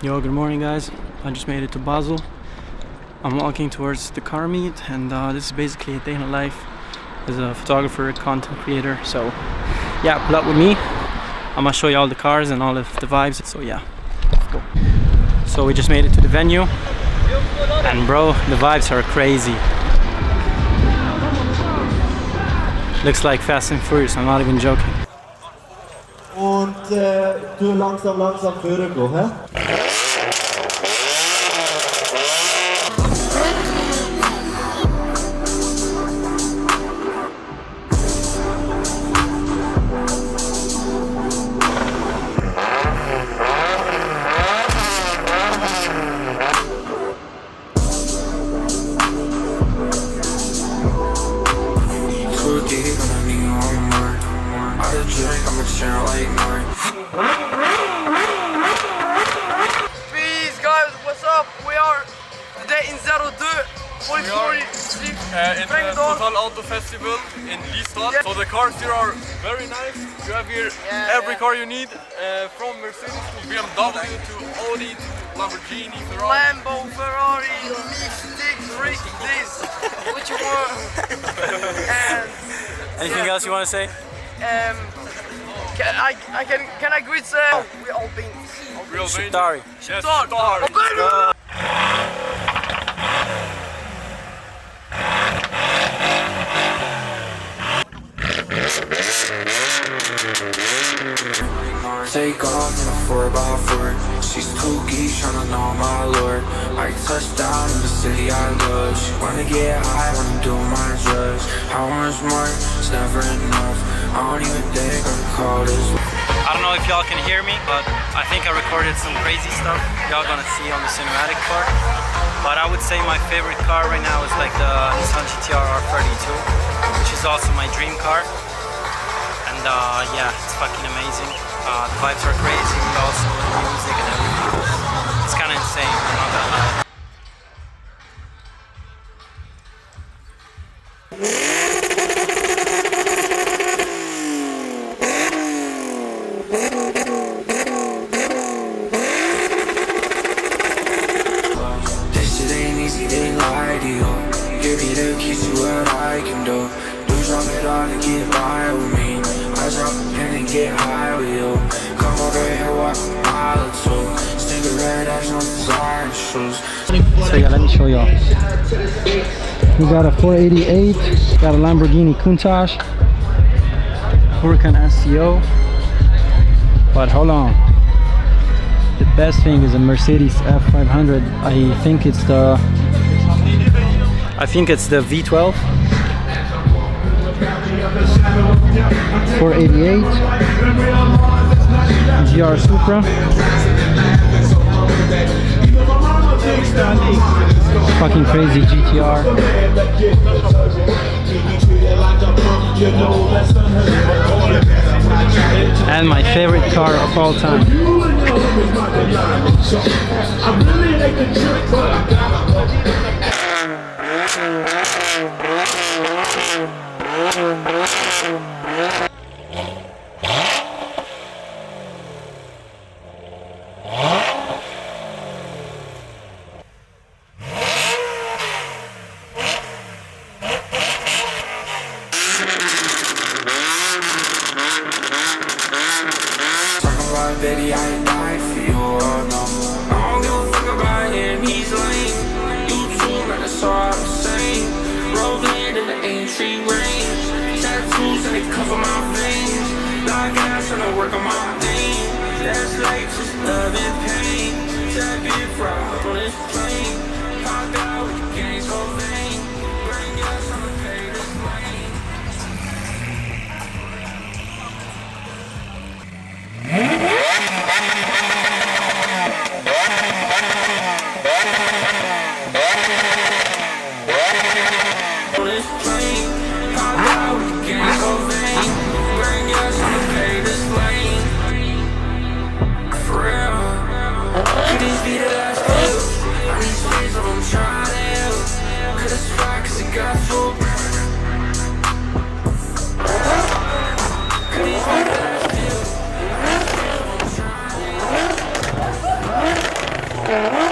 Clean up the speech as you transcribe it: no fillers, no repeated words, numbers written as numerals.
Yo, good morning guys. I just made it to Basel. I'm walking towards the car meet, and this is basically a day in the life as a photographer, content creator. So yeah, pull up with me. I'm gonna show you all the cars and all of the vibes. So yeah, let's go. So we just made it to the venue, and bro, the vibes are crazy. Looks like Fast and Furious, I'm not even joking. Und du langsam vorgehen, hä? Peace guys, what's up? We are today in 02 in the TotalAutoFestival in Liesland. Yeah. So the cars here are very nice. You have here every car you need, from Mercedes to BMW to Audi to Lamborghini, Ferrari. Lambo, Ferrari, Sticks, Rick, this, what you want. And Anything else you want to say? can I greet we all been Real big. Sorry. Yes, Star. Take off in a 4x4. She's too geek, tryna know my lord. I touched down in the city I love. She wanna get high when I'm doing my drugs. How much more? It's never enough. I don't even think I can call this. I don't know if y'all can hear me, but I think I recorded some crazy stuff y'all gonna see on the cinematic part. But I would say my favorite car right now is like the Nissan GT-R R32, which is also my dream car. And yeah, it's fucking amazing. The vibes are crazy, also the music and everything. It's kind of insane, I'm not gonna lie. This shit ain't easy, they lie to you. Give me the keys to what I can do. Do drop it all to get by with me. I drop a pen and get high with you. Come over here, walk a mile or two. Cigarette ash on design shoes. So yeah, let me show y'all. We got a 488, got a Lamborghini Countach, Huracan STO. But hold on, the best thing is a Mercedes F500. I think it's the V12. 488 GR Supra. Fucking crazy GTR. And my favorite car of all time. Baby, I died for you, oh no. I don't give a fuck about him, he's lame. You too, man, that's all I'm saying. Rolling in the entry range. Tattoos and they cover my veins. Like ass and I work on my name. That's life, just love and pain. Tap it right on this plane. Pop out with the gang so vain. Bring gas on the pay this lane. Yeah.